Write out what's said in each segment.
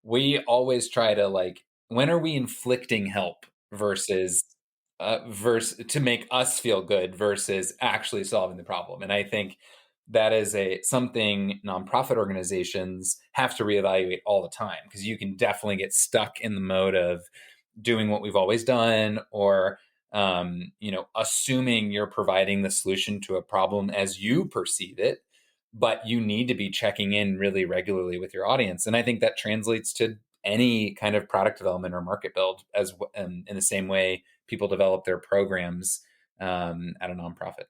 we always try to like, when are we inflicting help versus to make us feel good versus actually solving the problem. And I think that is something nonprofit organizations have to reevaluate all the time, because you can definitely get stuck in the mode of doing what we've always done, or assuming you're providing the solution to a problem as you perceive it, but you need to be checking in really regularly with your audience. And I think that translates to any kind of product development or market build, as in the same way people develop their programs at a nonprofit.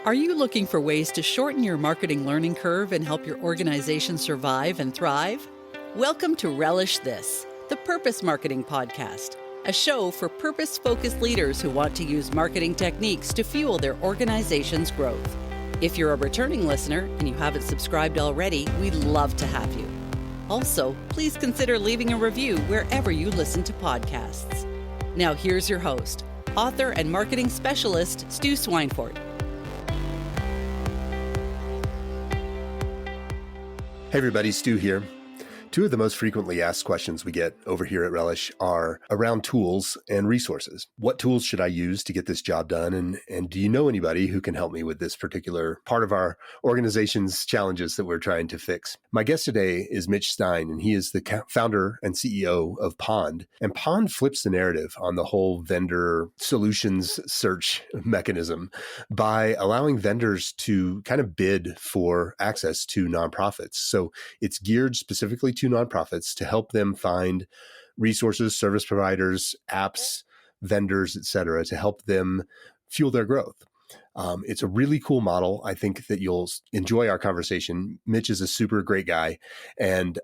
Are you looking for ways to shorten your marketing learning curve and help your organization survive and thrive? Welcome to Relish This, the Purpose Marketing Podcast, a show for purpose-focused leaders who want to use marketing techniques to fuel their organization's growth. If you're a returning listener and you haven't subscribed already, we'd love to have you. Also, please consider leaving a review wherever you listen to podcasts. Now here's your host, author and marketing specialist, Stu Swineford. Hey everybody, Stu here. Two of the most frequently asked questions we get over here at Relish are around tools and resources. What tools should I use to get this job done? And do you know anybody who can help me with this particular part of our organization's challenges that we're trying to fix? My guest today is Mitch Stein, and he is the founder and CEO of Pond. And Pond flips the narrative on the whole vendor solutions search mechanism by allowing vendors to kind of bid for access to nonprofits. So it's geared specifically to nonprofits to help them find resources, service providers, apps, vendors, et cetera, to help them fuel their growth. It's a really cool model. I think that you'll enjoy our conversation. Mitch is a super great guy. And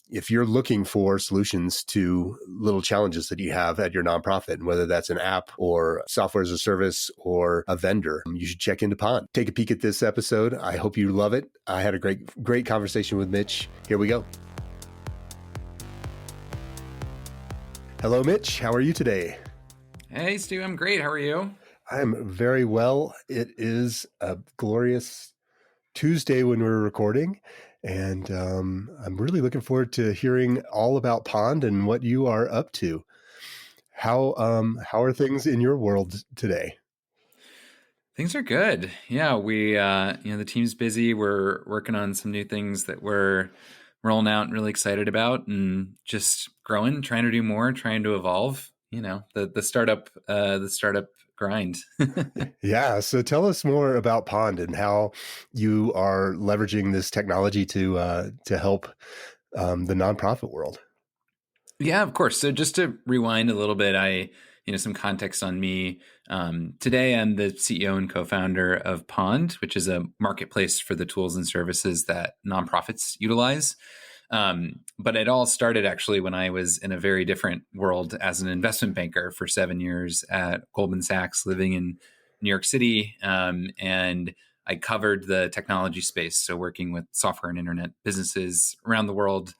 if you're looking for solutions to little challenges that you have at your nonprofit, and whether that's an app or software as a service or a vendor, you should check into Pond. Take a peek at this episode. I hope you love it. I had a great conversation with Mitch. Here we go. Hello, Mitch. How are you today? Hey, Stu. I'm great. How are you? I'm very well. It is a glorious Tuesday when we're recording, and I'm really looking forward to hearing all about Pond and what you are up to. How are things in your world today? Things are good. Yeah, we the team's busy. We're working on some new things that we're rolling out and really excited about, and just growing, trying to do more, trying to evolve. The startup grind. Yeah. So tell us more about Pond and how you are leveraging this technology to help the nonprofit world. Yeah, of course. So just to rewind a little bit, some context on me. Today, I'm the CEO and co-founder of Pond, which is a marketplace for the tools and services that nonprofits utilize. But it all started actually when I was in a very different world as an investment banker for 7 years at Goldman Sachs, living in New York City. And I covered the technology space, so working with software and internet businesses around the world.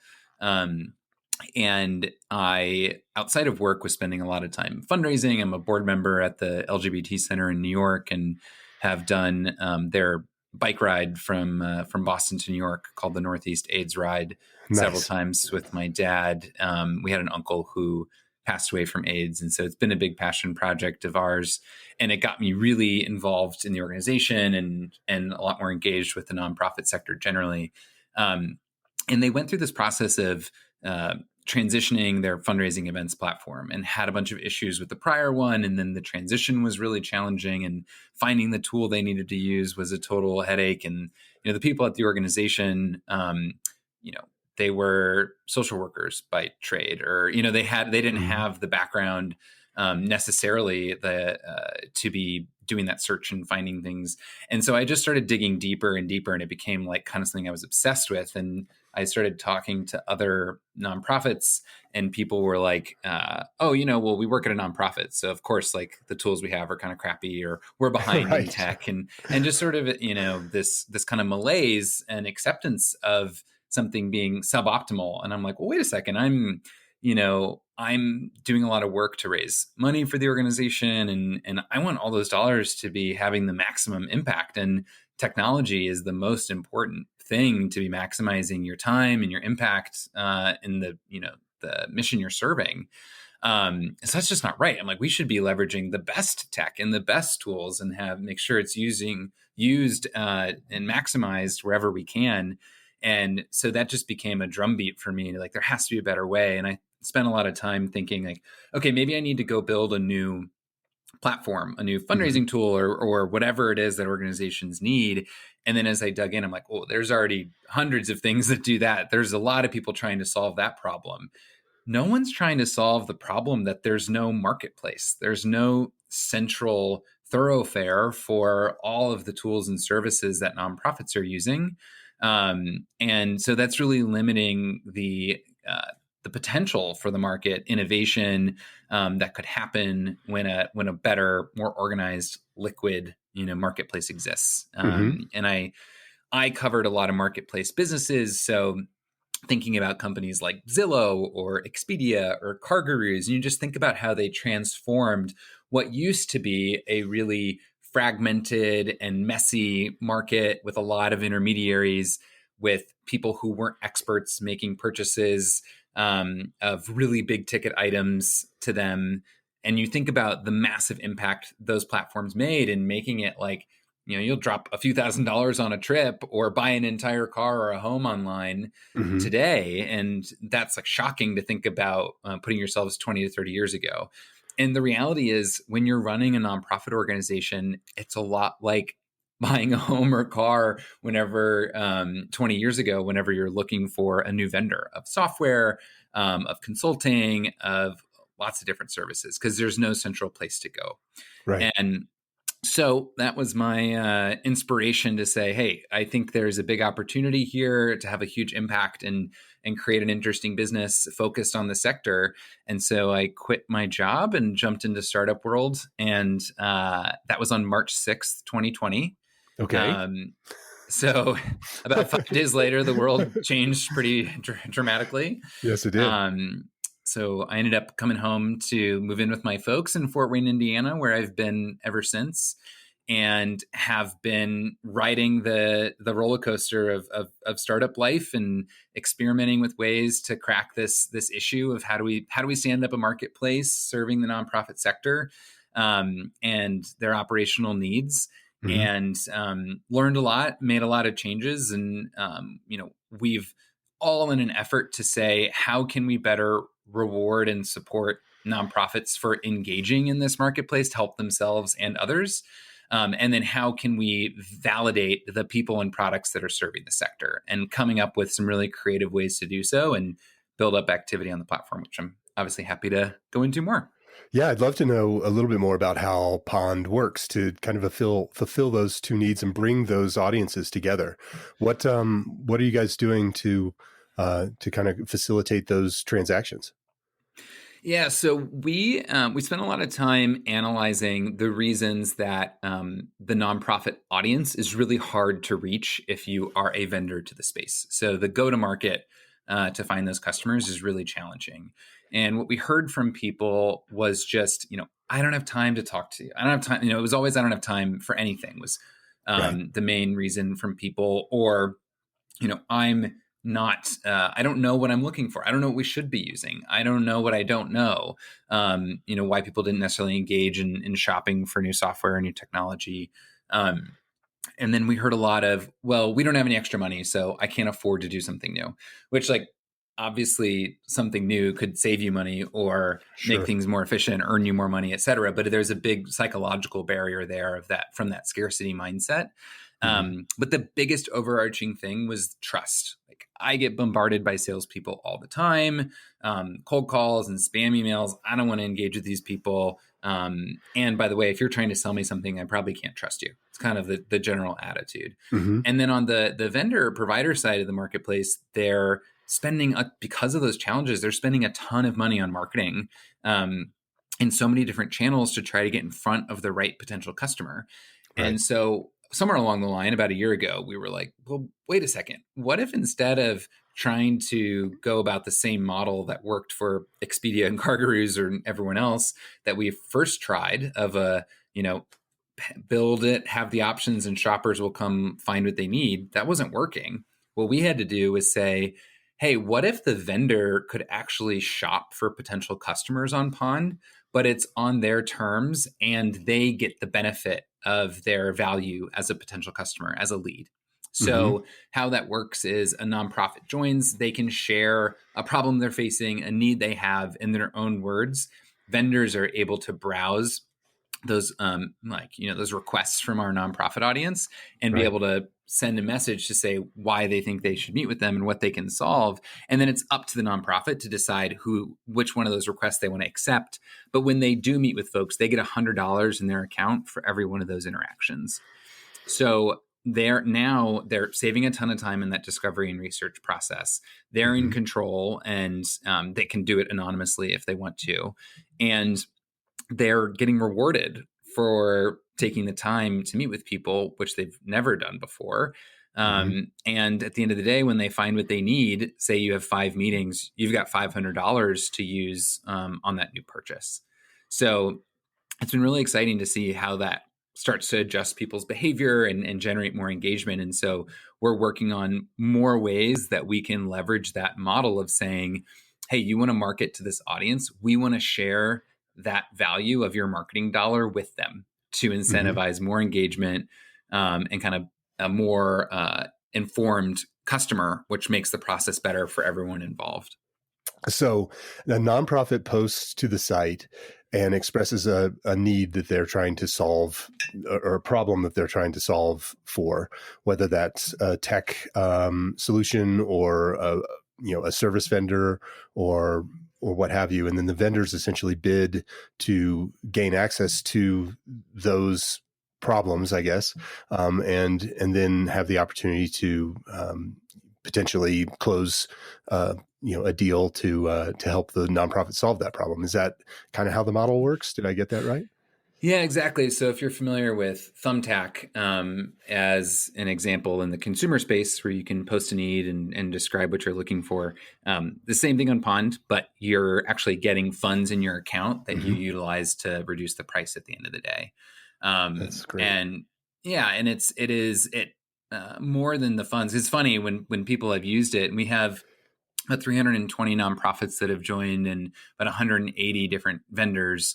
And I, outside of work, was spending a lot of time fundraising. I'm a board member at the LGBT Center in New York, and have done their bike ride from Boston to New York called the Northeast AIDS Ride. Nice. Several times with my dad. We had an uncle who passed away from AIDS, and so it's been a big passion project of ours. And it got me really involved in the organization and a lot more engaged with the nonprofit sector generally. And they went through this process of transitioning their fundraising events platform, and had a bunch of issues with the prior one. And then the transition was really challenging, and finding the tool they needed to use was a total headache. And, the people at the organization, they were social workers by trade, or, they didn't have the background necessarily to be doing that search and finding things. And so I just started digging deeper and deeper, and it became like kind of something I was obsessed with. And I started talking to other nonprofits, and people were like, well, we work at a nonprofit, so of course, like, the tools we have are kind of crappy, or we're behind Right. in tech, and just sort of, this kind of malaise and acceptance of something being suboptimal. And I'm like, well, wait a second, I'm doing a lot of work to raise money for the organization, and I want all those dollars to be having the maximum impact. And technology is the most important thing to be maximizing your time and your impact in the mission you're serving. So that's just not right. I'm like, we should be leveraging the best tech and the best tools and make sure it's used and maximized wherever we can. And so that just became a drumbeat for me. Like, there has to be a better way. And I spent a lot of time thinking like, okay, maybe I need to go build a new platform, a new fundraising tool, or whatever it is that organizations need. And then as I dug in, I'm like, oh, there's already hundreds of things that do that. There's a lot of people trying to solve that problem. No one's trying to solve the problem that there's no marketplace. There's no central thoroughfare for all of the tools and services that nonprofits are using. And so that's really limiting the potential for the market innovation that could happen when a better, more organized, liquid, marketplace exists. And I covered a lot of marketplace businesses, so thinking about companies like Zillow or Expedia or CarGurus, and you just think about how they transformed what used to be a really fragmented and messy market with a lot of intermediaries, with people who weren't experts making purchases of really big ticket items to them. And you think about the massive impact those platforms made in making it like, you'll drop a few $1,000s on a trip or buy an entire car or a home online today. And that's like shocking to think about putting yourselves 20 to 30 years ago. And the reality is, when you're running a nonprofit organization, it's a lot like buying a home or car whenever 20 years ago, whenever you're looking for a new vendor of software, of consulting, of lots of different services, because there's no central place to go. Right. And so that was my inspiration to say, hey, I think there's a big opportunity here to have a huge impact and create an interesting business focused on the sector. And so I quit my job and jumped into startup world. And that was on March 6th, 2020. Okay. So about 5 days later, the world changed pretty dramatically. Yes, it did. So I ended up coming home to move in with my folks in Fort Wayne, Indiana, where I've been ever since, and have been riding the roller coaster of startup life and experimenting with ways to crack this issue of how do we stand up a marketplace serving the nonprofit sector and their operational needs. And learned a lot, made a lot of changes, and we've all in an effort to say, how can we better reward and support nonprofits for engaging in this marketplace to help themselves and others? And then how can we validate the people and products that are serving the sector, and coming up with some really creative ways to do so and build up activity on the platform, which I'm obviously happy to go into more. Yeah, I'd love to know a little bit more about how Pond works to kind of fulfill those two needs and bring those audiences together. What are you guys doing to kind of facilitate those transactions? Yeah, so we spent a lot of time analyzing the reasons that the nonprofit audience is really hard to reach if you are a vendor to the space. So the go-to-market to find those customers is really challenging. And what we heard from people was just, I don't have time to talk to you. I don't have time. It was always, I don't have time for anything was the main reason from people. Or, I'm not, I don't know what I'm looking for. I don't know what we should be using. I don't know what I don't know. Why people didn't necessarily engage in shopping for new software or new technology. And then we heard a lot of, well, we don't have any extra money, so I can't afford to do something new, which obviously something new could save you money or make things more efficient, earn you more money, et cetera. But there's a big psychological barrier there from that scarcity mindset. But the biggest overarching thing was trust. I get bombarded by salespeople all the time, cold calls and spam emails. I don't want to engage with these people. And by the way, if you're trying to sell me something, I probably can't trust you. It's kind of the general attitude. And then on the vendor provider side of the marketplace, they're spending, because of those challenges, they're spending a ton of money on marketing in so many different channels to try to get in front of the right potential customer. Right. And so somewhere along the line, about a year ago, we were like, well, wait a second. What if instead of trying to go about the same model that worked for Expedia and CarGurus or everyone else that we first tried of build it, have the options, and shoppers will come find what they need. That wasn't working. What we had to do was say, hey, what if the vendor could actually shop for potential customers on Pond, but it's on their terms and they get the benefit of their value as a potential customer, as a lead. So how that works is a nonprofit joins, they can share a problem they're facing, a need they have in their own words. Vendors are able to browse those those requests from our nonprofit audience and be able to send a message to say why they think they should meet with them and what they can solve. And then it's up to the nonprofit to decide which one of those requests they want to accept. But when they do meet with folks, they get $100 in their account for every one of those interactions. So they're saving a ton of time in that discovery and research process. They're in control, and they can do it anonymously if they want to. And they're getting rewarded for taking the time to meet with people, which they've never done before. And at the end of the day, when they find what they need, say you have 5 meetings, you've got $500 to use on that new purchase. So it's been really exciting to see how that starts to adjust people's behavior and generate more engagement. And so we're working on more ways that we can leverage that model of saying, hey, you want to market to this audience, we want to share that value of your marketing dollar with them to incentivize more engagement and kind of a more informed customer, which makes the process better for everyone involved. So the nonprofit posts to the site and expresses a need that they're trying to solve, or a problem that they're trying to solve for, whether that's a tech solution or a service vendor or what have you. And then the vendors essentially bid to gain access to those problems, I guess, and then have the opportunity to potentially close a deal to help the nonprofit solve that problem. Is that kind of how the model works? Did I get that right? Yeah, exactly. So if you're familiar with Thumbtack as an example in the consumer space where you can post a need and describe what you're looking for, the same thing on Pond, but you're actually getting funds in your account that you utilize to reduce the price at the end of the day. That's great. And it is more than the funds. It's funny when people have used it, and we have about 320 nonprofits that have joined and about 180 different vendors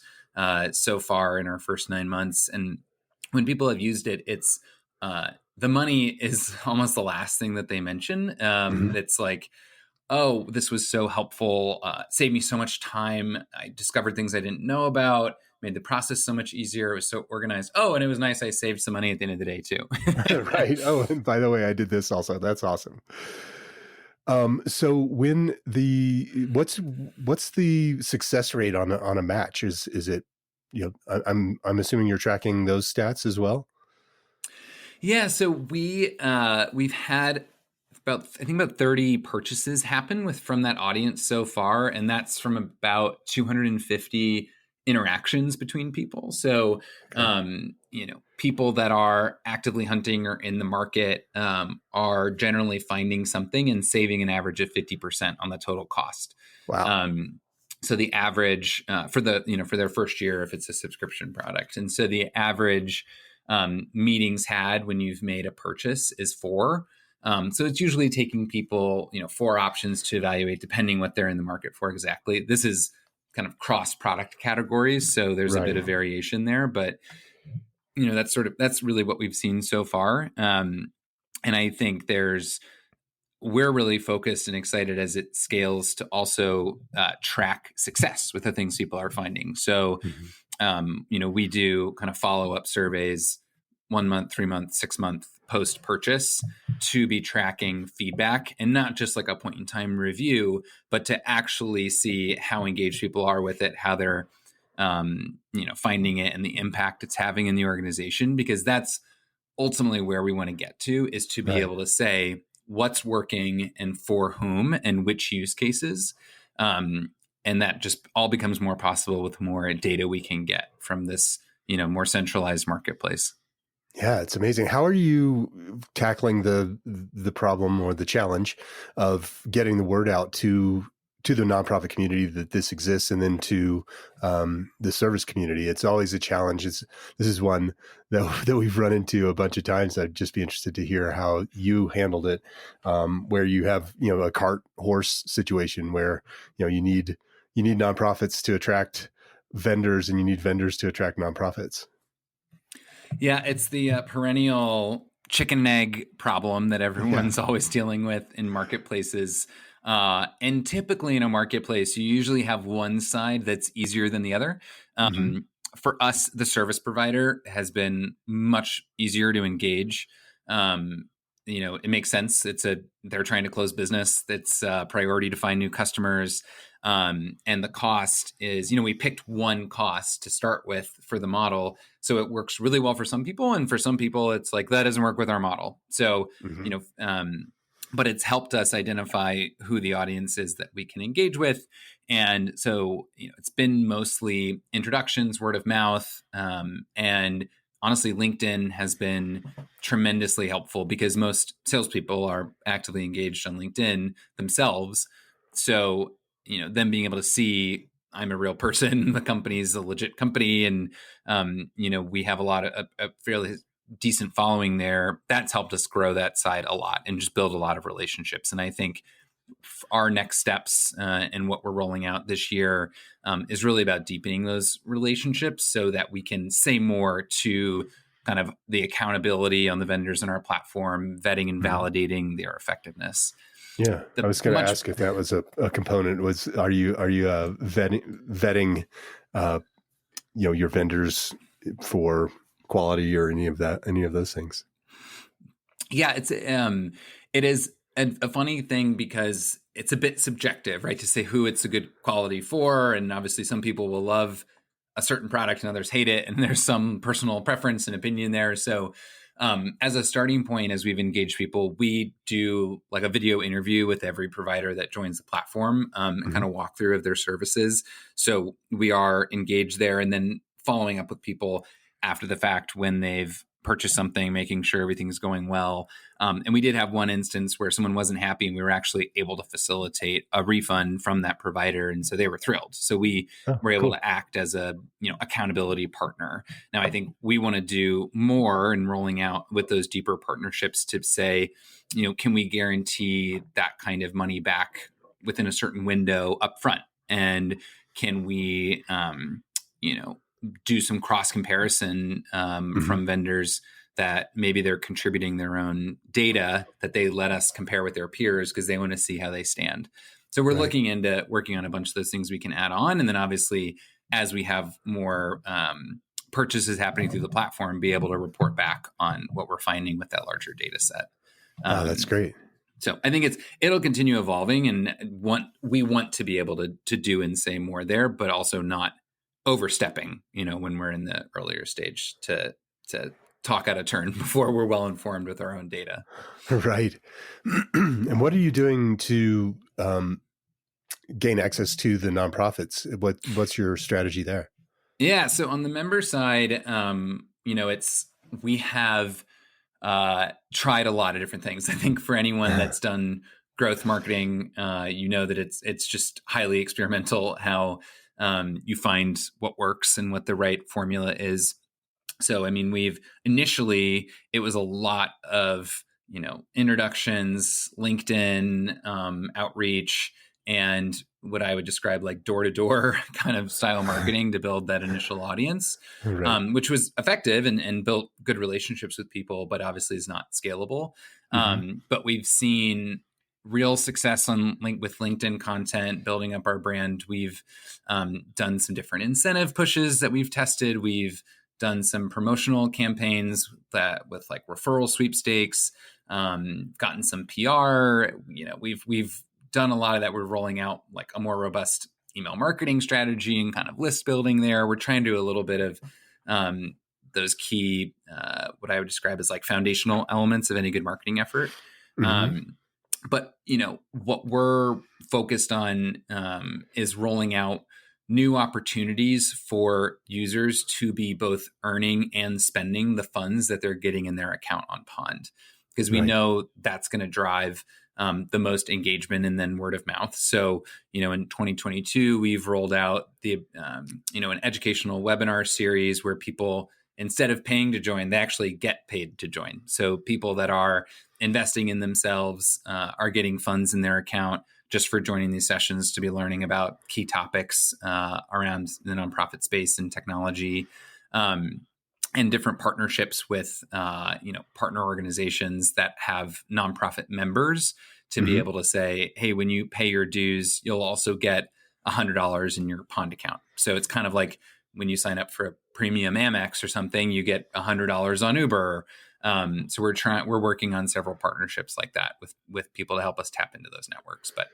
so far in our first 9 months. And when people have used it, it's the money is almost the last thing that they mention. It's like, oh, this was so helpful, saved me so much time. I discovered things I didn't know about, made the process so much easier. It was so organized. Oh, and it was nice. I saved some money at the end of the day too. Right. Oh, and by the way, I did this also. That's awesome. So when what's the success rate on a match? Is it, I'm assuming you're tracking those stats as well? Yeah. So we've had about 30 purchases happen from that audience so far. And that's from about 250 interactions between people. So, people that are actively hunting or in the market are generally finding something and saving an average of 50% on the total cost. Wow. So the average for their first year, if it's a subscription product. And so the average meetings had when you've made a purchase is 4. So it's usually taking people, 4 options to evaluate depending what they're in the market for exactly. This is kind of cross product categories. So there's a bit of variation there, but that's really what we've seen so far. And I think we're really focused and excited as it scales to also track success with the things people are finding. So, we do kind of follow-up surveys 1 month, 3 month, 6 month post purchase to be tracking feedback, and not just like a point in time review, but to actually see how engaged people are with it, how they're, finding it and the impact it's having in the organization, because that's ultimately where we want to get to, is to be able to say what's working and for whom and which use cases. And that just all becomes more possible with more data we can get from this, more centralized marketplace. Yeah, it's amazing. How are you tackling the problem or the challenge of getting the word out to to the nonprofit community that this exists, and then to the service community. It's always a challenge. This is one that we've run into a bunch of times. I'd just be interested to hear how you handled it, where you have a cart horse situation where you need nonprofits to attract vendors, and you need vendors to attract nonprofits. Yeah, it's the perennial chicken and egg problem that everyone's always dealing with in marketplaces. And typically in a marketplace, you usually have one side that's easier than the other. For us, the service provider has been much easier to engage. It makes sense. They're trying to close business. It's a priority to find new customers. And the cost is, we picked one cost to start with for the model. So it works really well for some people. And for some people, it's like, that doesn't work with our model. So, but it's helped us identify who the audience is that we can engage with. And so, it's been mostly introductions, word of mouth. And honestly, LinkedIn has been tremendously helpful because most salespeople are actively engaged on LinkedIn themselves. So, them being able to see I'm a real person, the company's a legit company, and, we have a fairly decent following there. That's helped us grow that side a lot and just build a lot of relationships. And I think our next steps and what we're rolling out this year is really about deepening those relationships so that we can say more to kind of the accountability on the vendors in our platform, vetting and validating their effectiveness. Yeah, I was going to ask if that was a component. Are you vetting your vendors for quality or any of those things? Yeah, it is a funny thing because it's a bit subjective, right? To say who it's a good quality for, and obviously some people will love a certain product and others hate it, and there's some personal preference and opinion there. So, as a starting point, as we've engaged people, we do like a video interview with every provider that joins the platform and kind of walk through of their services. So we are engaged there, and then following up with people after the fact when they've purchased something, making sure everything's going well. And we did have one instance where someone wasn't happy and we were actually able to facilitate a refund from that provider. And so they were thrilled. So we were able to act as a, accountability partner. Now, I think we want to do more in rolling out with those deeper partnerships to say, can we guarantee that kind of money back within a certain window up front? And can we, do some cross comparison from vendors that maybe they're contributing their own data that they let us compare with their peers because they want to see how they stand. So we're looking into working on a bunch of those things we can add on. And then obviously, as we have more purchases happening through the platform, be able to report back on what we're finding with that larger data set. That's great. So I think it'll continue evolving, and we want to be able to do and say more there, but also not overstepping, when we're in the earlier stage to talk out of turn before we're well informed with our own data. Right. And what are you doing to gain access to the nonprofits? What's your strategy there? Yeah. So on the member side, we have tried a lot of different things. I think for anyone that's done growth marketing, that it's just highly experimental how you find what works and what the right formula is. So, initially it was a lot of, introductions, LinkedIn, outreach, and what I would describe like door-to-door kind of style marketing to build that initial audience, which was effective and built good relationships with people, but obviously is not scalable. But we've seen real success with LinkedIn content, building up our brand. We've done some different incentive pushes that we've tested. We've done some promotional campaigns that with like referral sweepstakes, gotten some PR. We've done a lot of that. We're rolling out like a more robust email marketing strategy and kind of list building there. We're trying to do a little bit of those key, what I would describe as like foundational elements of any good marketing effort. But, what we're focused on is rolling out new opportunities for users to be both earning and spending the funds that they're getting in their account on Pond. because we Right. know that's going to drive the most engagement and then word of mouth. So, in 2022, we've rolled out an educational webinar series where people, instead of paying to join, they actually get paid to join. So people that are investing in themselves are getting funds in their account just for joining these sessions to be learning about key topics around the nonprofit space and technology. And different partnerships with, partner organizations that have nonprofit members to be able to say, hey, when you pay your dues, you'll also get $100 in your Pond account. So it's kind of like when you sign up for a premium Amex or something, you get $100 on Uber. So we're working on several partnerships like that with people to help us tap into those networks. But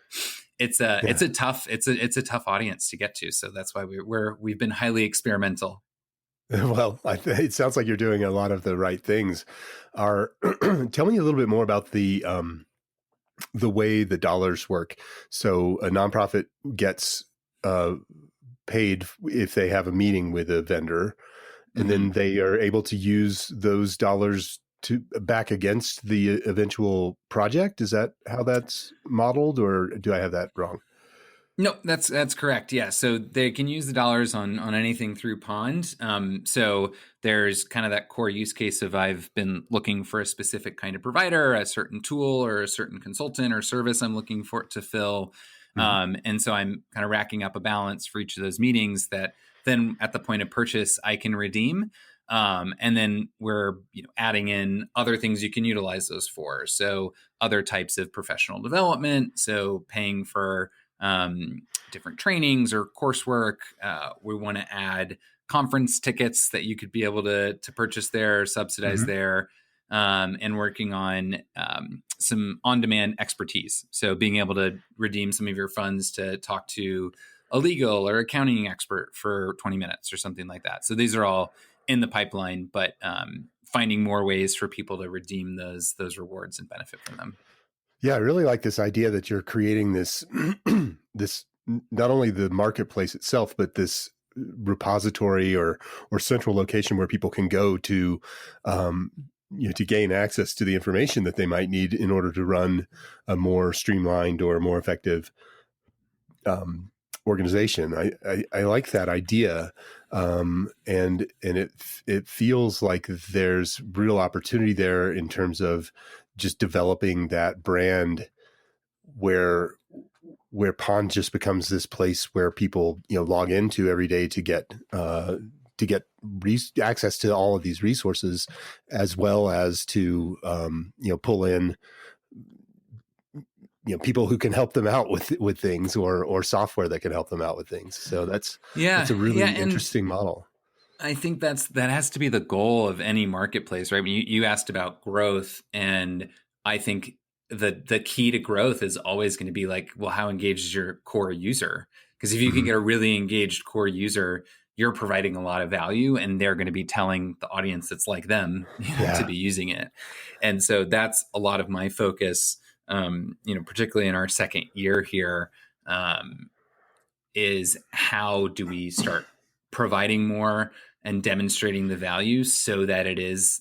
it's a tough audience to get to. So that's why we've been highly experimental. Well, it sounds like you're doing a lot of the right things. Tell me a little bit more about the way the dollars work. So a nonprofit gets paid if they have a meeting with a vendor, and then they are able to use those dollars to back against the eventual project. Is that how that's modeled, or do I have that wrong? No, that's correct. Yeah. So they can use the dollars on anything through Pond. So there's kind of that core use case of I've been looking for a specific kind of provider, a certain tool or a certain consultant or service I'm looking for it to fill. And so I'm kind of racking up a balance for each of those meetings that then at the point of purchase, I can redeem. And then we're adding in other things you can utilize those for. So other types of professional development. So paying for different trainings or coursework. We want to add conference tickets that you could be able to purchase there, subsidize there, and working on some on-demand expertise. So being able to redeem some of your funds to talk to a legal or accounting expert for 20 minutes or something like that. So these are all in the pipeline, but finding more ways for people to redeem those rewards and benefit from them. Yeah, I really like this idea that you're creating this, this not only the marketplace itself, but this repository or central location where people can go to, to gain access to the information that they might need in order to run a more streamlined or more effective organization. I like that idea, and it feels like there's real opportunity there in terms of just developing that brand where Pond just becomes this place where people log into every day to get access to all of these resources, as well as to pull in people who can help them out with things or software that can help them out with things. So that's a really interesting model. I think that has to be the goal of any marketplace, right? You asked about growth, and I think the key to growth is always going to be like, well, how engaged is your core user? Because if you can get a really engaged core user, you're providing a lot of value, and they're going to be telling the audience that's like them to be using it. And so that's a lot of my focus, particularly in our second year here, is how do we start providing more and demonstrating the value so that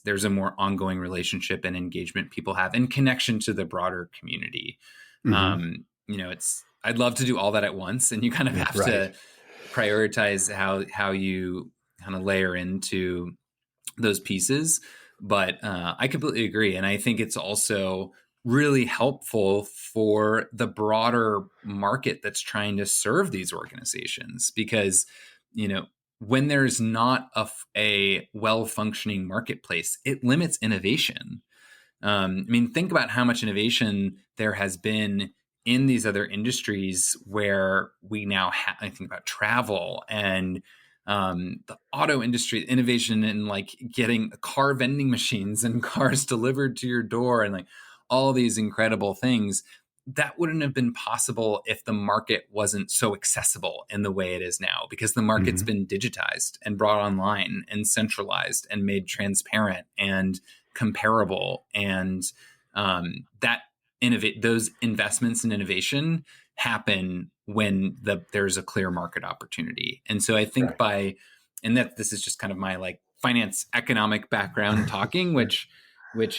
there's a more ongoing relationship and engagement people have and connection to the broader community. I'd love to do all that at once, and you kind of have to prioritize how you kind of layer into those pieces. But I completely agree. And I think it's also really helpful for the broader market that's trying to serve these organizations, because, when there's not a well-functioning marketplace, it limits innovation. Think about how much innovation there has been in these other industries where we now have, I think about travel and the auto industry, innovation in like getting car vending machines and cars delivered to your door and like all these incredible things. That wouldn't have been possible if the market wasn't so accessible in the way it is now, because the market's been digitized and brought online and centralized and made transparent and comparable. And those investments in innovation happen when there's a clear market opportunity. And so I think this is just kind of my like finance economic background talking, which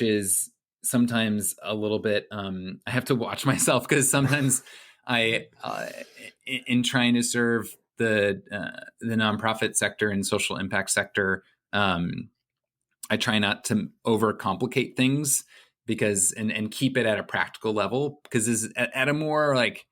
is sometimes a little bit, I have to watch myself because sometimes I, in trying to serve the nonprofit sector and social impact sector, I try not to overcomplicate things and keep it at a practical level, because this is at a more like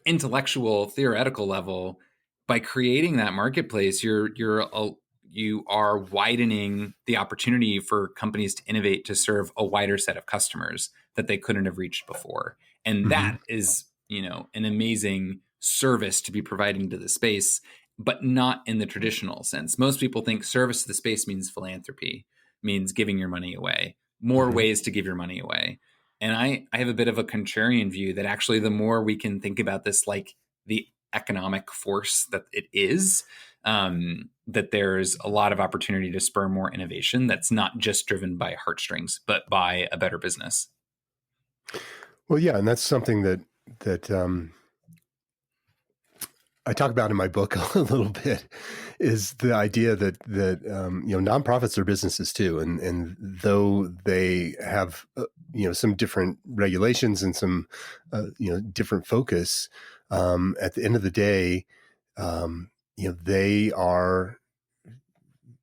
intellectual, theoretical level. By creating that marketplace, you are widening the opportunity for companies to innovate to serve a wider set of customers that they couldn't have reached before. And that is, an amazing service to be providing to the space, but not in the traditional sense. Most people think service to the space means philanthropy, means giving your money away, more ways to give your money away. And I have a bit of a contrarian view that actually the more we can think about this like the economic force that it is, that there's a lot of opportunity to spur more innovation that's not just driven by heartstrings, but by a better business. Well, yeah, and that's something that I talk about in my book a little bit, is the idea that nonprofits are businesses too, and though they have some different regulations and some different focus, at the end of the day, they are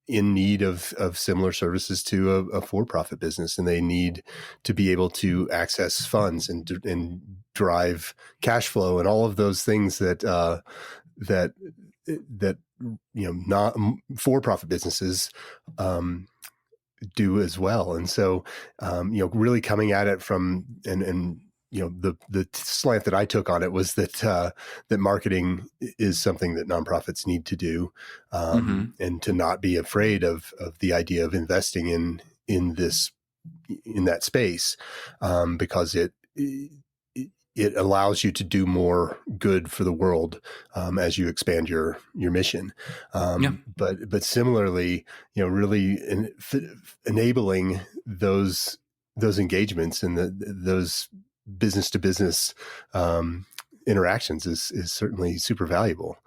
in need of similar services to a for-profit business, and they need to be able to access funds and drive cash flow and all of those things that not for-profit businesses do as well. And so really coming at it from and the slant that I took on it was that marketing is something that nonprofits need to do, and to not be afraid of the idea of investing in that space, because it allows you to do more good for the world as you expand your mission. But similarly, really enabling those engagements and those business to business interactions is certainly super valuable.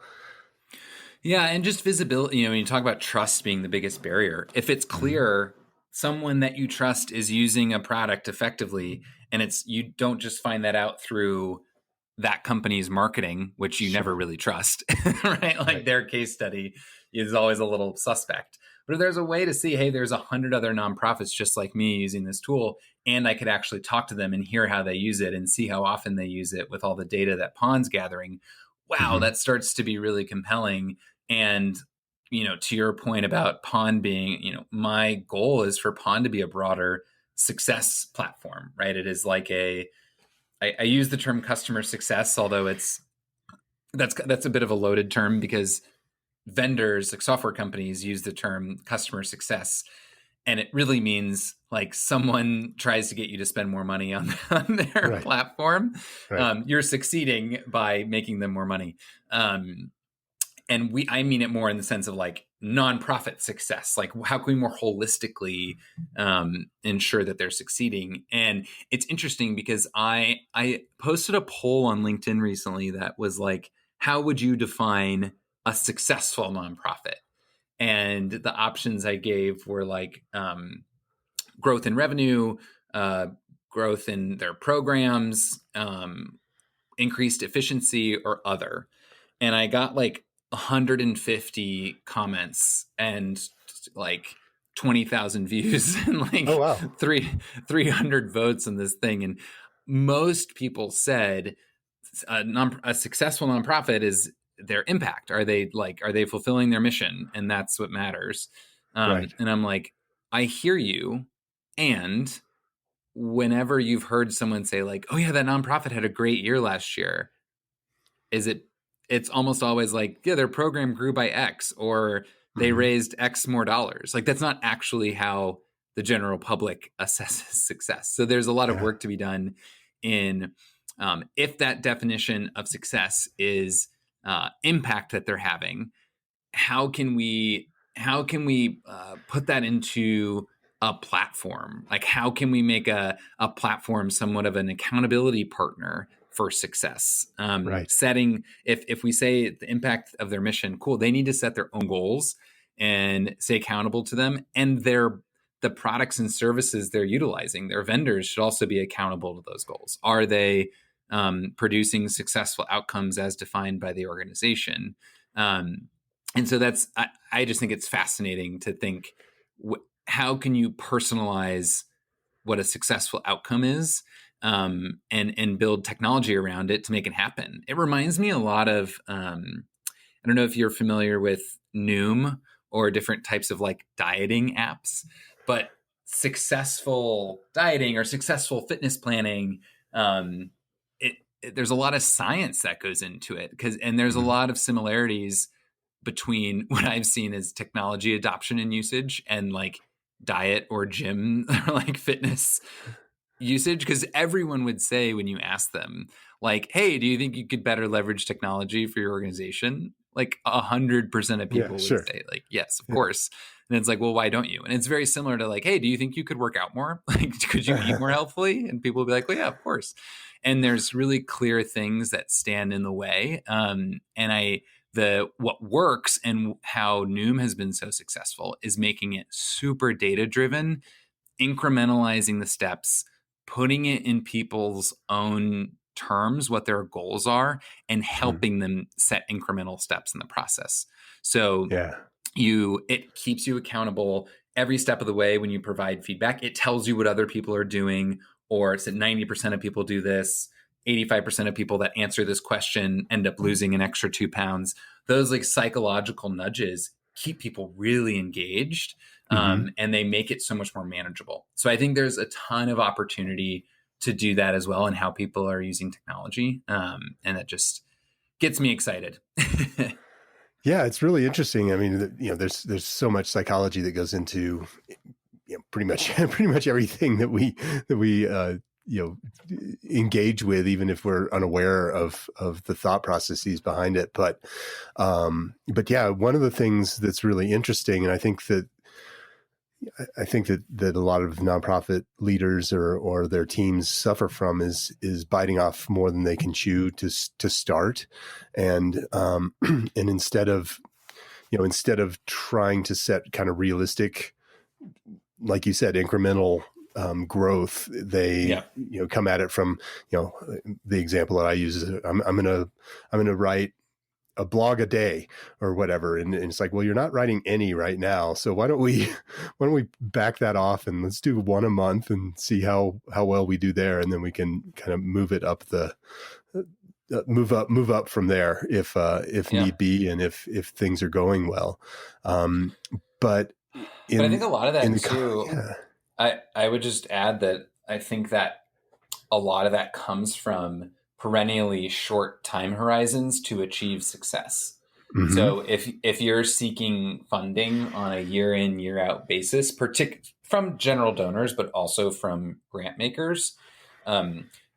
Yeah. And just visibility, when you talk about trust being the biggest barrier, if it's clear someone that you trust is using a product effectively, and you don't just find that out through that company's marketing, which you never really trust, right? Like their case study is always a little suspect. But if there's a way to see, hey, there's 100 other nonprofits just like me using this tool, and I could actually talk to them and hear how they use it and see how often they use it with all the data that Pond's gathering, wow, that starts to be really compelling. And, to your point about Pond being, my goal is for Pond to be a broader success platform, right? It is like I use the term customer success, although that's a bit of a loaded term, because vendors, like software companies, use the term customer success, and it really means like someone tries to get you to spend more money on their platform. You're succeeding by making them more money. And I mean it more in the sense of like nonprofit success. Like, how can we more holistically ensure that they're succeeding? And it's interesting because I posted a poll on LinkedIn recently that was like, how would you define a successful nonprofit? And the options I gave were like growth in revenue, growth in their programs, increased efficiency, or other. And I got like 150 comments and like 20,000 views and like 300 votes on this thing. And most people said a successful nonprofit is their impact. Are they fulfilling their mission? And that's what matters. And I'm like, I hear you. And whenever you've heard someone say like, oh yeah, that nonprofit had a great year last year, it's almost always like, yeah, their program grew by X, or they raised X more dollars. Like, that's not actually how the general public assesses success. So there's a lot of work to be done in if that definition of success is impact that they're having, how can we put that into a platform? Like, how can we make a platform somewhat of an accountability partner for success? Setting, if we say the impact of their mission, cool, they need to set their own goals and stay accountable to them. And their the products and services they're utilizing, their vendors should also be accountable to those goals. Are they producing successful outcomes as defined by the organization? And so I just think it's fascinating to think, how can you personalize what a successful outcome is, and build technology around it to make it happen. It reminds me a lot of, I don't know if you're familiar with Noom or different types of like dieting apps, but successful dieting or successful fitness planning, there's a lot of science that goes into it, and there's a lot of similarities between what I've seen as technology adoption and usage and like diet or gym or like fitness usage. Because everyone would say, when you ask them like, hey, do you think you could better leverage technology for your organization? Like 100% of people would say like, yes, of course. And it's like, well, why don't you? And it's very similar to like, hey, do you think you could work out more? Like, could you eat more healthfully? And people will be like, well, yeah, of course. And there's really clear things that stand in the way. What works and how Noom has been so successful is making it super data driven, incrementalizing the steps, putting it in people's own terms, what their goals are, and helping them set incremental steps in the process. So it keeps you accountable every step of the way. When you provide feedback, it tells you what other people are doing, or it's that 90% of people do this. 85% of people that answer this question end up losing an extra 2 pounds. Those like psychological nudges keep people really engaged, and they make it so much more manageable. So I think there's a ton of opportunity to do that as well, and how people are using technology. And that just gets me excited. Yeah, it's really interesting. I mean, there's so much psychology that goes into pretty much everything that we engage with, even if we're unaware of the thought processes behind it. But yeah, one of the things that's really interesting, and I think that a lot of nonprofit leaders or their teams suffer from is biting off more than they can chew to start, and instead of trying to set kind of realistic, like you said, incremental growth, they come at it from the example that I use is I'm gonna write a blog a day or whatever, and it's like, well, you're not writing any right now, so why don't we back that off and let's do one a month and see how well we do there, and then we can kind of move it up move up from there if need be, and if things are going well. But I think a lot of that too. I would just add that I think that a lot of that comes from perennially short time horizons to achieve success. So if you're seeking funding on a year in, year out basis, from general donors, but also from grant makers,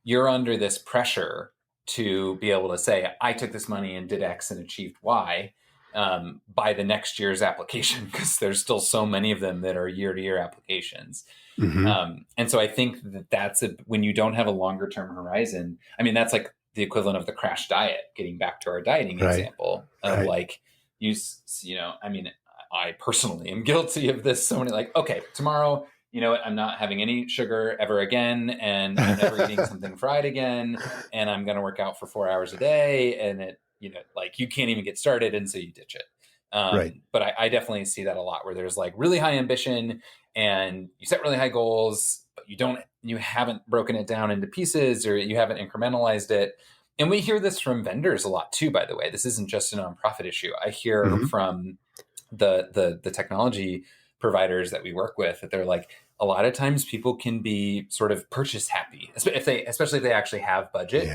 you're under this pressure to be able to say, I took this money and did X and achieved Y, by the next year's application, because there's still so many of them that are year-to-year applications. And so I think that's when you don't have a longer term horizon. I mean, that's like the equivalent of the crash diet, getting back to our dieting example of like, I mean, I personally am guilty of this. So many like, okay, tomorrow, you know what, I'm not having any sugar ever again, and I'm never eating something fried again, and I'm going to work out for 4 hours a day. And it, like you can't even get started, and so you ditch it. But I definitely see that a lot, where there's like really high ambition and you set really high goals, but you haven't broken it down into pieces, or you haven't incrementalized it. And we hear this from vendors a lot too, by the way. This isn't just a nonprofit issue. I hear from the technology providers that we work with that they're like, a lot of times people can be sort of purchase happy, especially if they actually have budget.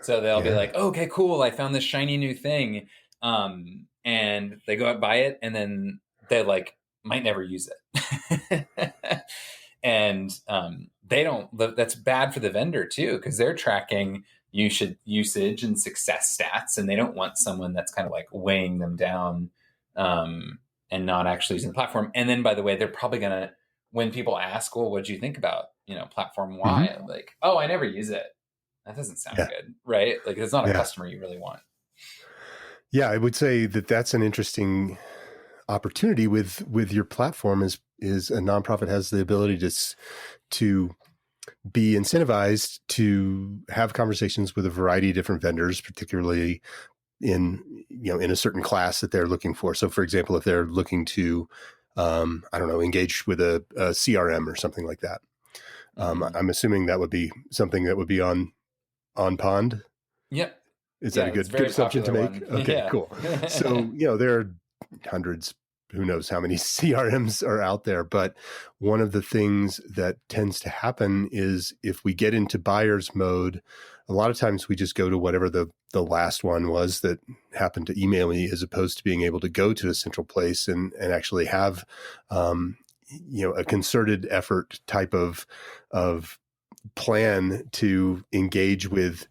So they'll be like, oh, okay, cool, I found this shiny new thing. And they go out and buy it, and then they like might never use it. And that's bad for the vendor too, because they're tracking usage and success stats, and they don't want someone that's kind of like weighing them down, and not actually using the platform. And then, by the way, they're probably gonna, when people ask, well, what do you think about, platform Y? Like, oh, I never use it. That doesn't sound good, right? Like, it's not a customer you really want. Yeah, I would say that that's an interesting opportunity with your platform is a nonprofit has the ability to be incentivized to have conversations with a variety of different vendors, particularly in a certain class that they're looking for. So, for example, if they're looking to, engage with a CRM or something like that, I'm assuming that would be something that would be on Pond. Yep. Is that a good assumption to make? One. Okay, Yeah. Cool. So, there are hundreds, who knows how many CRMs are out there. But one of the things that tends to happen is if we get into buyer's mode, a lot of times we just go to whatever the last one was that happened to email me, as opposed to being able to go to a central place and actually have, a concerted effort type of plan to engage with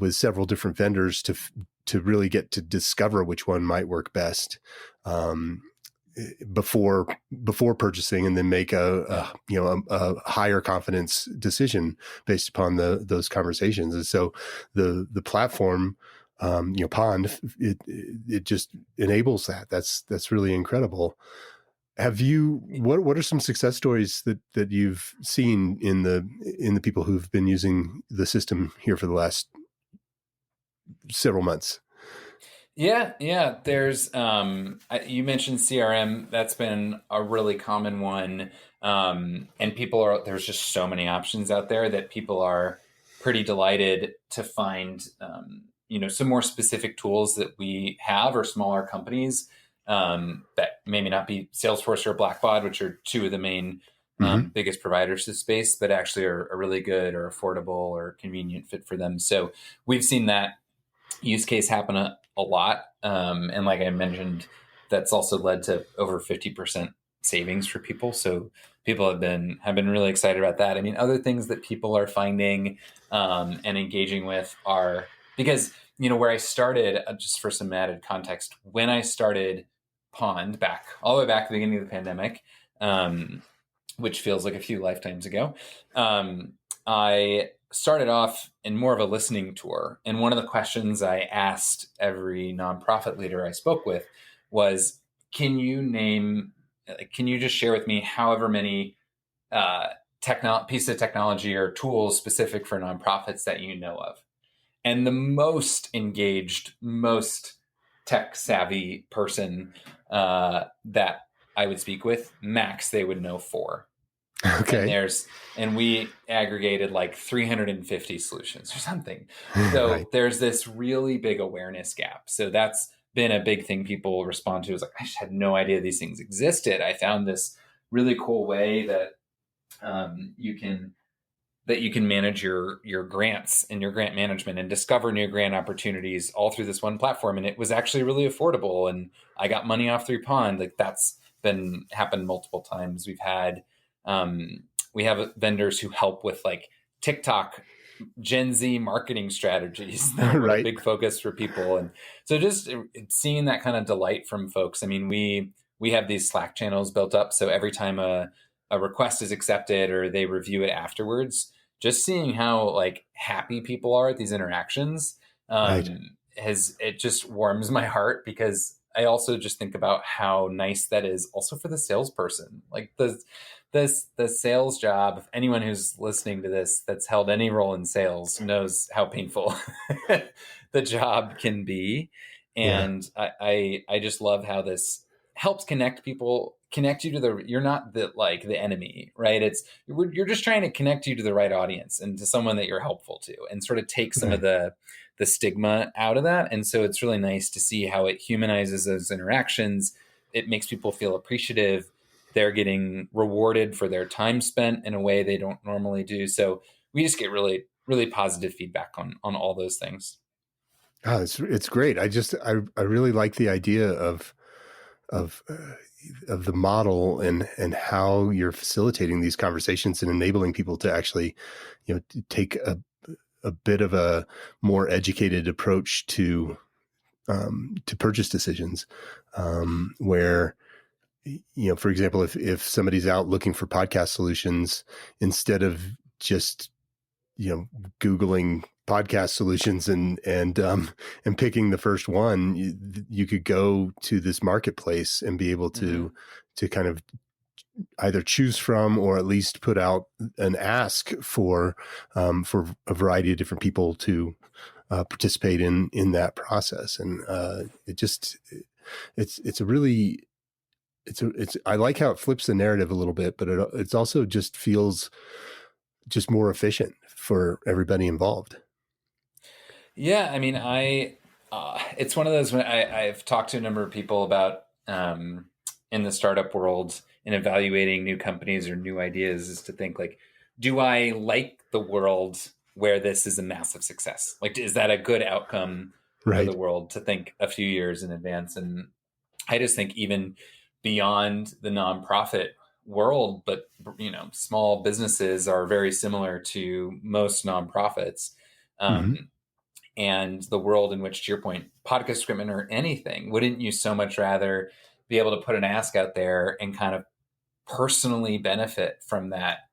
several different vendors to really get to discover which one might work best before purchasing, and then make a higher confidence decision based upon those conversations. And so the platform, Pond, it just enables that. That's really incredible. What are some success stories that you've seen in the people who've been using the system here for the last several months? Yeah. There's, you mentioned CRM. That's been a really common one. And there's just so many options out there that people are pretty delighted to find, some more specific tools that we have, or smaller companies that maybe not be Salesforce or Blackbaud, which are two of the main biggest providers to space, but actually are really good or affordable or convenient fit for them. So we've seen that use case happen a lot. And like I mentioned, that's also led to over 50% savings for people. So people have been really excited about that. I mean, other things that people are finding and engaging with are, because, where I started, just for some added context, when I started Pond all the way back at the beginning of the pandemic, which feels like a few lifetimes ago, I started off in more of a listening tour. And one of the questions I asked every nonprofit leader I spoke with was, can you just share with me however many pieces of technology or tools specific for nonprofits that you know of? And the most engaged, most tech savvy person that I would speak with, max, they would know 4. Okay. And we aggregated like 350 solutions or something. So Right. There's this really big awareness gap. So that's been a big thing people respond to, is like, I just had no idea these things existed. I found this really cool way that you can manage your grants and your grant management and discover new grant opportunities all through this one platform. And it was actually really affordable. And I got money off through Pond. Like, that's happened multiple times. We have vendors who help with like TikTok Gen Z marketing strategies that are Right. a big focus for people. And so just seeing that kind of delight from folks. I mean, we have these Slack channels built up. So every time a request is accepted or they review it afterwards, just seeing how like happy people are at these interactions, Right. it just warms my heart, because I also just think about how nice that is also for the salesperson. Like the sales job, if anyone who's listening to this that's held any role in sales knows how painful the job can be. And yeah. I just love how this helps connect people, connect you to you're not the enemy, right? You're just trying to connect you to the right audience and to someone that you're helpful to, and sort of take some of the stigma out of that. And so it's really nice to see how it humanizes those interactions. It makes people feel appreciative. They're getting rewarded for their time spent in a way they don't normally do. So we just get really, really positive feedback on all those things. Oh, it's great. I really like the idea of the model and how you're facilitating these conversations and enabling people to actually, take a bit of a more educated approach to purchase decisions, where, for example, if somebody's out looking for podcast solutions, instead of just, Googling podcast solutions and picking the first one. You could go to this marketplace and be able to kind of either choose from, or at least put out an ask for a variety of different people to participate in that process. And I like how it flips the narrative a little bit, but it's also just feels just more efficient for everybody involved. Yeah, I mean, it's one of those when I've talked to a number of people about in the startup world and evaluating new companies or new ideas, is to think like, do I like the world where this is a massive success? Like, is that a good outcome for the world, to think a few years in advance? And I just think even beyond the nonprofit world, but small businesses are very similar to most nonprofits. And the world in which, to your point, podcast equipment or anything, wouldn't you so much rather be able to put an ask out there and kind of personally benefit from that,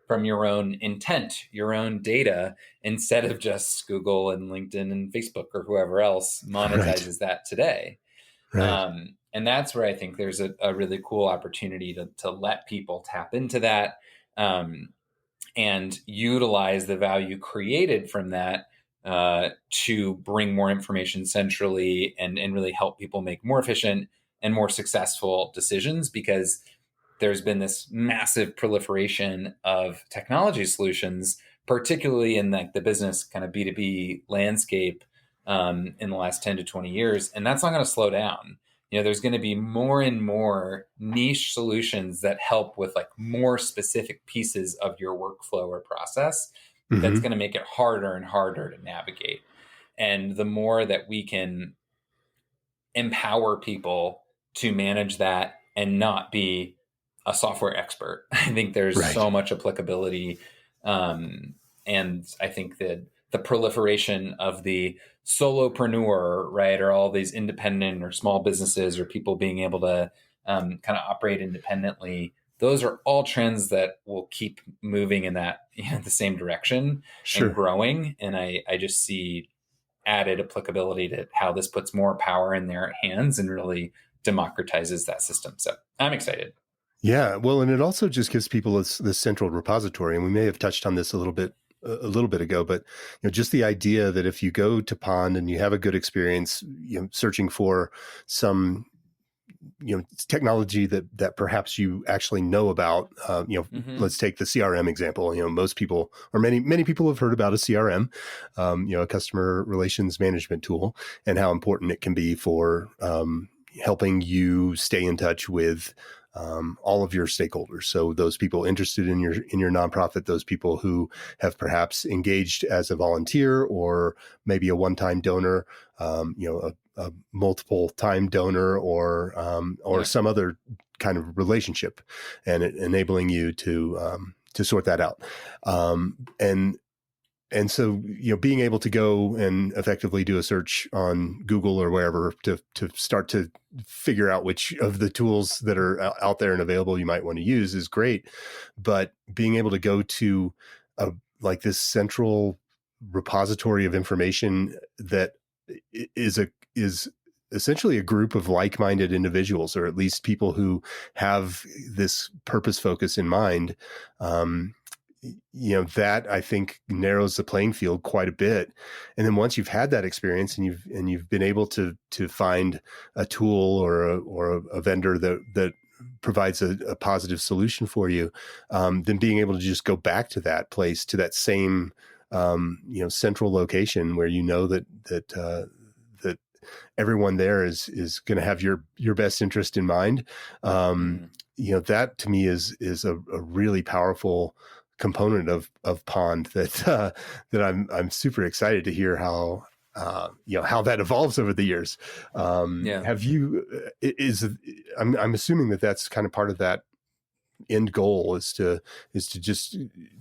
from your own intent, your own data, instead of just Google and LinkedIn and Facebook or whoever else monetizes that today? Right. And that's where I think there's a really cool opportunity to let people tap into that and utilize the value created from that to bring more information centrally and really help people make more efficient and more successful decisions, because there's been this massive proliferation of technology solutions, particularly in the business kind of B2B landscape in the last 10 to 20 years. And that's not going to slow down. There's going to be more and more niche solutions that help with like more specific pieces of your workflow or process. That's going to make it harder and harder to navigate. And the more that we can empower people to manage that and not be a software expert, I think there's so much applicability. And I think that the proliferation of the solopreneur, right, or all these independent or small businesses or people being able to kind of operate independently, those are all trends that will keep moving in that the same direction and growing. And I just see added applicability to how this puts more power in their hands and really democratizes that system. So I'm excited. Yeah, well, and it also just gives people this central repository, and we may have touched on this a little bit ago, but just the idea that if you go to Pond and you have a good experience, searching for some technology that perhaps you actually know about, let's take the CRM example. Most people, or many people, have heard about a CRM, a customer relations management tool, and how important it can be for helping you stay in touch with all of your stakeholders. So those people interested in your nonprofit, those people who have perhaps engaged as a volunteer, or maybe a one-time donor, a multiple time donor, or some other kind of relationship, and enabling you to sort that out. And so, being able to go and effectively do a search on Google or wherever to start to figure out which of the tools that are out there and available you might want to use is great. But being able to go to like this central repository of information that is essentially a group of like-minded individuals, or at least people who have this purpose focus in mind, that I think narrows the playing field quite a bit. And then once you've had that experience and you've been able to find a tool or a vendor that provides a positive solution for you, then being able to just go back to that place, to that same central location where that everyone there is going to have your best interest in mind. That to me is a really powerful component of Pond that I'm super excited to hear how that evolves over the years. Have you, I'm assuming that's kind of part of that end goal is to just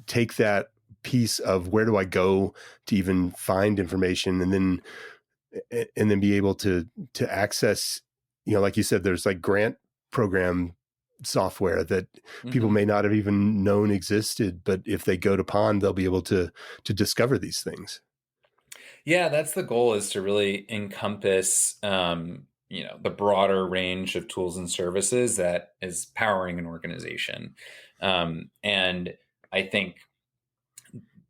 take that piece of where do I go to even find information, and then be able to access, like you said, there's like grant program software that people Mhm. may not have even known existed, but if they go to Pond, they'll be able to discover these things. Yeah, that's the goal, is to really encompass, the broader range of tools and services that is powering an organization. And I think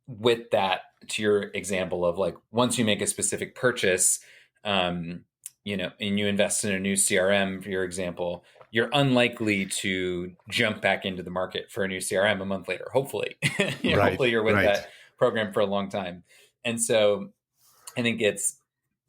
with that, to your example of like, once you make a specific purchase, um, and you invest in a new CRM, for your example, you're unlikely to jump back into the market for a new CRM a month later. Hopefully, Right, hopefully you're with right, that program for a long time. And so I think it's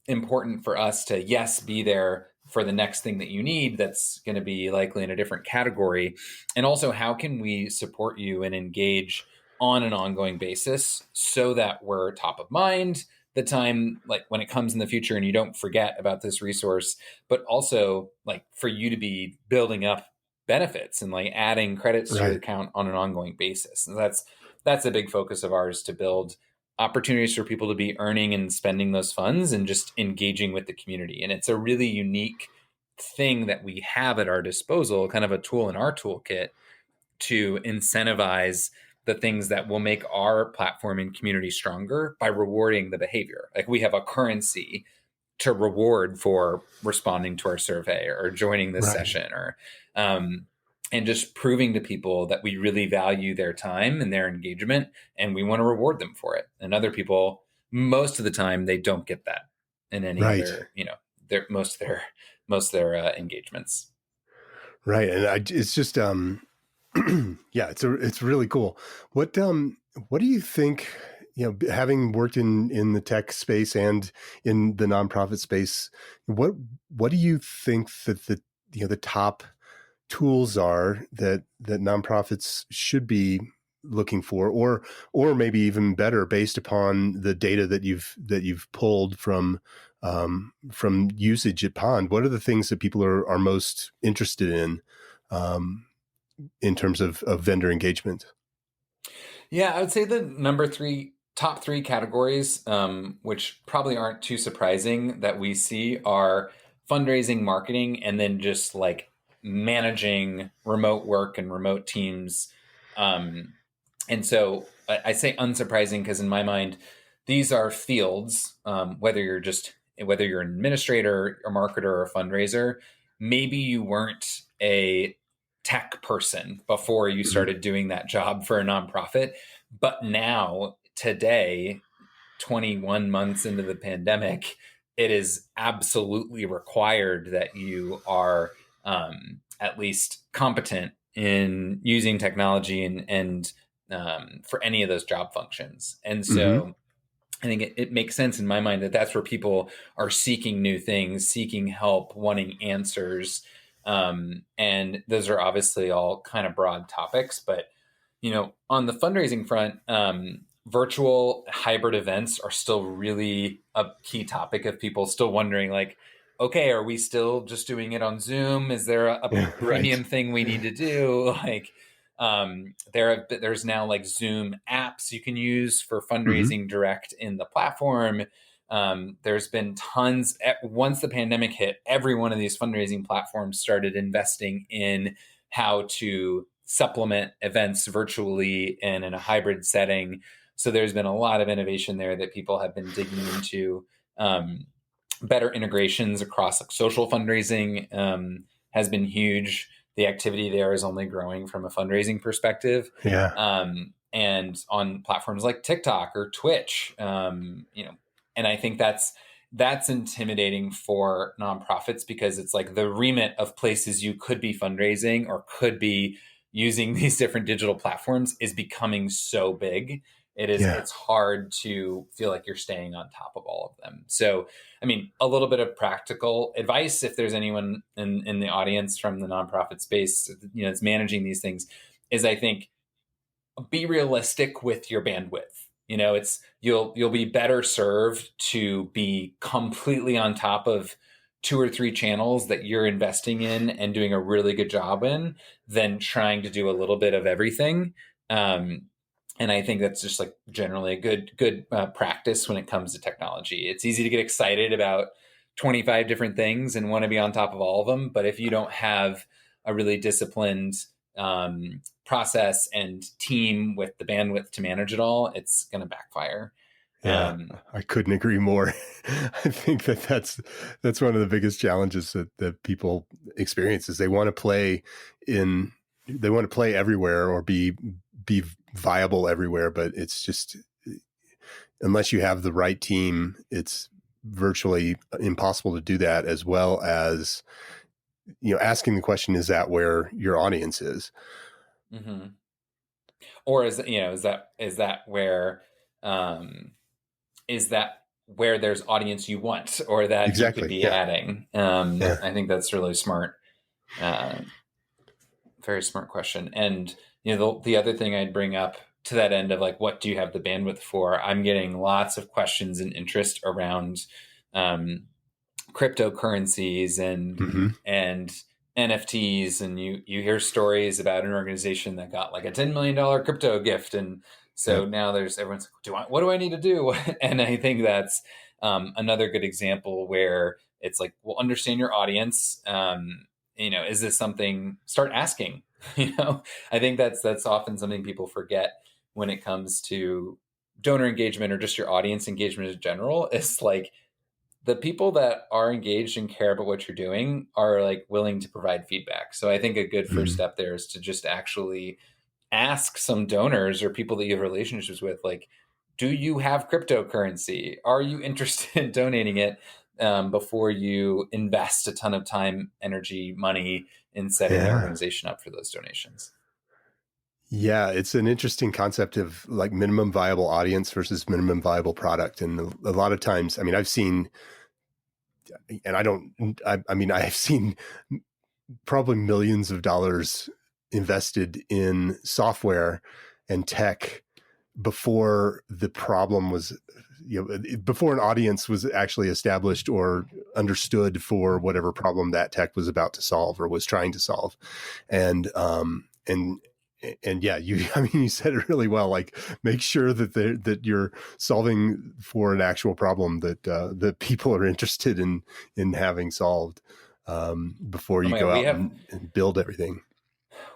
important for us to, yes, be there for the next thing that you need that's going to be likely in a different category. And also, how can we support you and engage on an ongoing basis so that we're top of mind the time, like when it comes in the future, and you don't forget about this resource, but also like for you to be building up benefits and like adding credits to your right, account on an ongoing basis. And that's a big focus of ours, to build opportunities for people to be earning and spending those funds and just engaging with the community. And it's a really unique thing that we have at our disposal, kind of a tool in our toolkit to incentivize the things that will make our platform and community stronger by rewarding the behavior. Like, we have a currency to reward for responding to our survey or joining this right. session, or and just proving to people that we really value their time and their engagement, and we want to reward them for it. And other people, most of the time, they don't get that in any Right. other, their most of their engagements. Right. And it's just, yeah, it's really cool. What do you think, having worked in the tech space and in the nonprofit space, what do you think that the top tools are that nonprofits should be looking for, or maybe even better, based upon the data that you've pulled from usage at Pond? What are the things that people are most interested in terms of vendor engagement? Yeah, I would say the top three categories, which probably aren't too surprising that we see, are fundraising, marketing, and then just like managing remote work and remote teams. And so I say unsurprising because in my mind, these are fields, whether you're an administrator, a marketer, or a fundraiser. Maybe you weren't a tech person before you Mhm. started doing that job for a nonprofit, but now, today, 21 months into the pandemic, it is absolutely required that you are at least competent in using technology and for any of those job functions. And Mhm. so I think it makes sense in my mind that that's where people are seeking new things, seeking help, wanting answers. And those are obviously all kind of broad topics, but on the fundraising front, virtual hybrid events are still really a key topic of people still wondering, like, okay, are we still just doing it on Zoom? Is there a Yeah, right. premium thing we need to do? Like, there's now like Zoom apps you can use for Mhm. fundraising direct in the platform. There's been tons. Once the pandemic hit, every one of these fundraising platforms started investing in how to supplement events virtually and in a hybrid setting. So there's been a lot of innovation there that people have been digging into. Better integrations across like social fundraising has been huge. The activity there is only growing from a fundraising perspective. Yeah. And on platforms like TikTok or Twitch, and I think that's intimidating for nonprofits because it's like the remit of places you could be fundraising or could be using these different digital platforms is becoming so big. Yeah. It's hard to feel like you're staying on top of all of them. So, I mean, a little bit of practical advice, if there's anyone in the audience from the nonprofit space, that's managing these things, is I think be realistic with your bandwidth. It's you'll be better served to be completely on top of two or three channels that you're investing in and doing a really good job in than trying to do a little bit of everything. And I think that's just like generally a good practice when it comes to technology. It's easy to get excited about 25 different things and want to be on top of all of them, but if you don't have a really disciplined process and team with the bandwidth to manage it all, it's going to backfire. Yeah, I couldn't agree more. I think that's one of the biggest challenges that people experience is they want to play everywhere or be viable everywhere, but it's just, unless you have the right team, it's virtually impossible to do that, as well as, asking the question, is that where your audience is? Mm-hmm. Or is that where, is that where there's audience you want, or that Exactly. you could be adding? I think that's really smart. Very smart question. And, the other thing I'd bring up to that end of like, what do you have the bandwidth for? I'm getting lots of questions and interest around cryptocurrencies and NFTs. And you hear stories about an organization that got like a $10 million crypto gift. And so now everyone's like, what do I need to do? And I think that's another good example where it's like, well, understand your audience. Is this something, start asking, I think that's often something people forget when it comes to donor engagement or just your audience engagement in general. It's like the people that are engaged and care about what you're doing are like willing to provide feedback. So I think a good first step there is to just actually ask some donors or people that you have relationships with, like, do you have cryptocurrency? Are you interested in donating it? Before you invest a ton of time, energy, money in setting the organization up for those donations. Yeah, it's an interesting concept of like minimum viable audience versus minimum viable product. And a lot of times, I've seen, and I've seen probably millions of dollars invested in software and tech before the problem was, before an audience was actually established or understood for whatever problem that tech was about to solve or was trying to solve. And yeah, you said it really well. Like, make sure that you're solving for an actual problem that people are interested in having solved before you go out and build everything.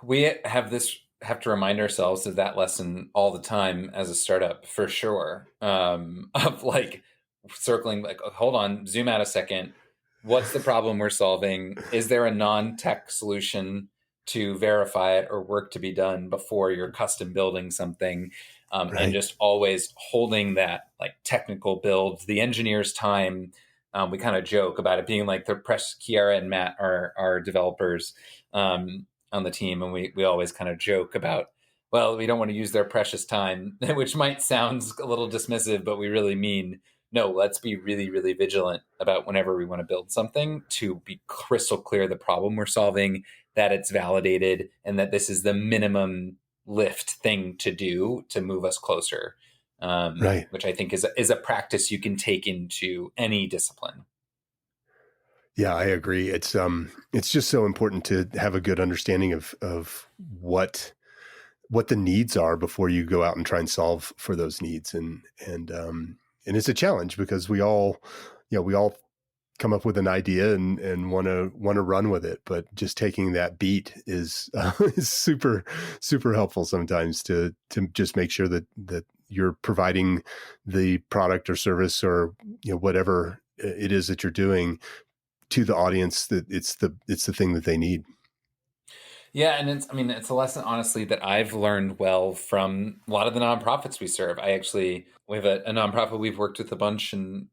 We have to remind ourselves of that lesson all the time as a startup, for sure. Of like circling, like, hold on, zoom out a second. What's the problem we're solving? Is there a non-tech solution to verify it or work to be done before you're custom building something? And just always holding that like technical build, the engineer's time. We kind of joke about it being like the press. Kiara and Matt are developers on the team, and we always kind of joke about, well, we don't want to use their precious time, which might sound a little dismissive, but we really mean, no, let's be really, really vigilant about whenever we want to build something to be crystal clear the problem we're solving, that it's validated, and that this is the minimum lift thing to do to move us closer. Which I think is a practice you can take into any discipline. Yeah, I agree. It's just so important to have a good understanding of what the needs are before you go out and try and solve for those needs. And it's a challenge because we all come up with an idea and want to run with it, but just taking that beat is super, super helpful sometimes to just make sure that you're providing the product or service or whatever it is that you're doing to the audience, that it's the thing that they need. Yeah. And it's a lesson, honestly, that I've learned well from a lot of the nonprofits we serve. We have a nonprofit we've worked with a bunch and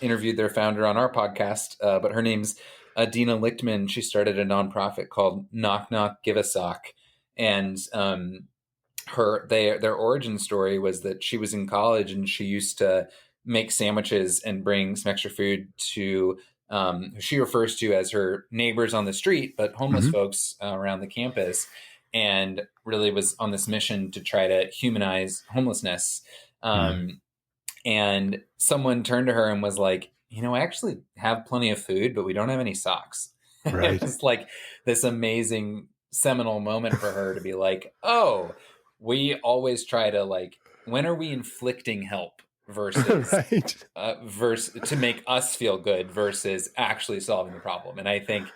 interviewed their founder on our podcast, but her name's Adina Lichtman. She started a nonprofit called Knock Knock Give a Sock. And their origin story was that she was in college and she used to make sandwiches and bring some extra food to who she refers to as her neighbors on the street, but homeless folks around the campus, and really was on this mission to try to humanize homelessness. And someone turned to her and was like, I actually have plenty of food, but we don't have any socks. Right. It was like this amazing seminal moment for her to be like, oh, we always try to like, when are we inflicting help? Versus to make us feel good versus actually solving the problem. And I think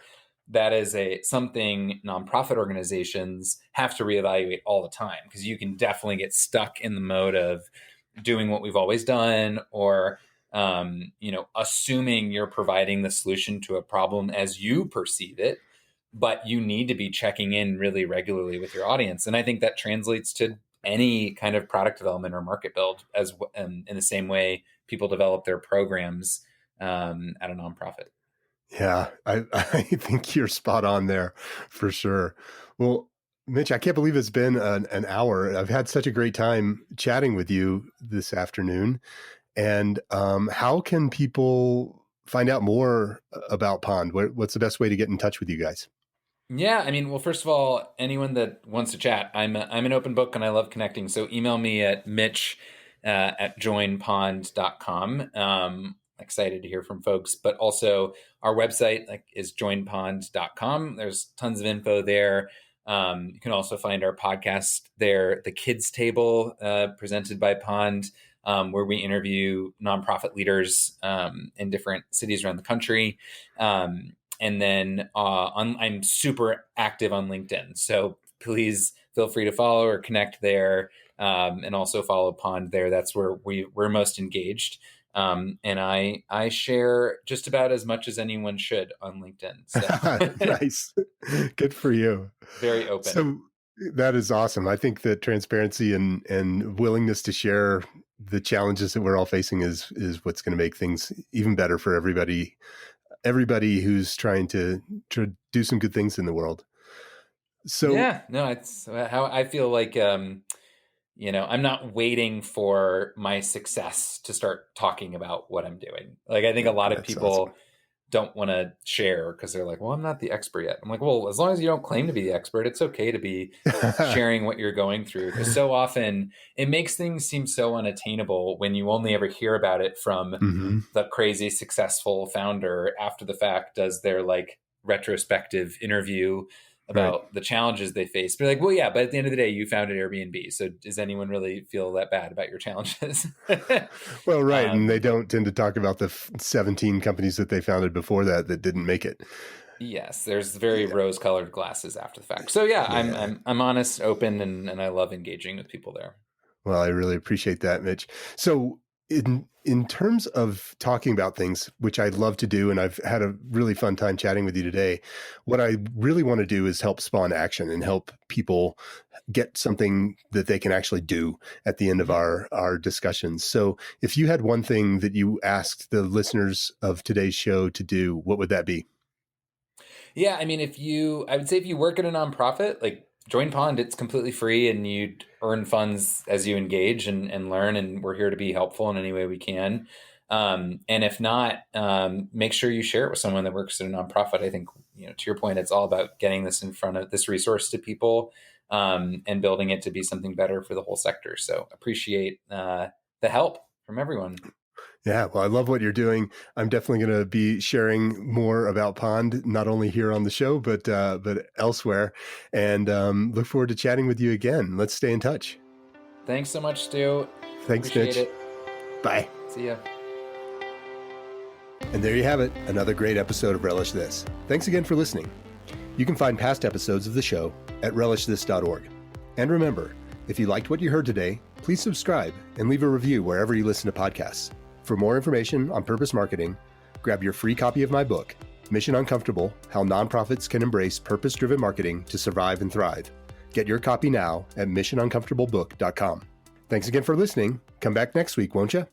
that is something nonprofit organizations have to reevaluate all the time, because you can definitely get stuck in the mode of doing what we've always done, or assuming you're providing the solution to a problem as you perceive it, but you need to be checking in really regularly with your audience. And I think that translates to any kind of product development or market build, as in the same way people develop their programs at a nonprofit. Yeah, I think you're spot on there for sure. Well, Mitch, I can't believe it's been an hour. I've had such a great time chatting with you this afternoon. And how can people find out more about Pond? What's the best way to get in touch with you guys? Yeah, I mean, well, first of all, anyone that wants to chat, I'm an open book and I love connecting. So email me at mitch at joinpond.com. Excited to hear from folks, but also our website is joinpond.com. There's tons of info there. You can also find our podcast there, The Kids Table, presented by Pond, where we interview nonprofit leaders in different cities around the country. And then I'm super active on LinkedIn. So please feel free to follow or connect there, and also follow Pond there. That's where we're most engaged. And I share just about as much as anyone should on LinkedIn. So. Nice. Good for you. Very open. So that is awesome. I think that transparency and willingness to share the challenges that we're all facing is what's going to make things even better for everybody who's trying to do some good things in the world. So yeah, no, it's how I feel like, I'm not waiting for my success to start talking about what I'm doing. Like, I think a lot of people awesome. Don't want to share because they're like, well, I'm not the expert yet. I'm like, well, as long as you don't claim to be the expert, it's okay to be sharing what you're going through. Because so often it makes things seem so unattainable when you only ever hear about it from the crazy successful founder after the fact does their retrospective interview about the challenges they face. But well, yeah, but at the end of the day, you founded Airbnb. So does anyone really feel that bad about your challenges? Well, right. And they don't tend to talk about the 17 companies that they founded before that didn't make it. Yes. There's very rose-colored glasses after the fact. So yeah. I'm honest, open, and I love engaging with people there. Well, I really appreciate that, Mitch. So in terms of talking about things, which I'd love to do, and I've had a really fun time chatting with you today, what I really want to do is help spawn action and help people get something that they can actually do at the end of our discussions. So if you had one thing that you asked the listeners of today's show to do, what would that be? Yeah, I mean, I would say if you work at a nonprofit, join Pond. It's completely free, and you earn funds as you engage and learn. And we're here to be helpful in any way we can. And if not, make sure you share it with someone that works at a nonprofit. I think, to your point, it's all about getting this in front of this resource to people, and building it to be something better for the whole sector. So appreciate the help from everyone. Yeah, well, I love what you're doing. I'm definitely going to be sharing more about Pond, not only here on the show, but elsewhere. And look forward to chatting with you again. Let's stay in touch. Thanks so much, Stu. Thanks, Appreciate Mitch. it. Bye. See ya. And there you have it, another great episode of Relish This. Thanks again for listening. You can find past episodes of the show at relishthis.org. And remember, if you liked what you heard today, please subscribe and leave a review wherever you listen to podcasts. For more information on purpose marketing, grab your free copy of my book, Mission Uncomfortable: How Nonprofits Can Embrace Purpose-Driven Marketing to Survive and Thrive. Get your copy now at missionuncomfortablebook.com. Thanks again for listening. Come back next week, won't you?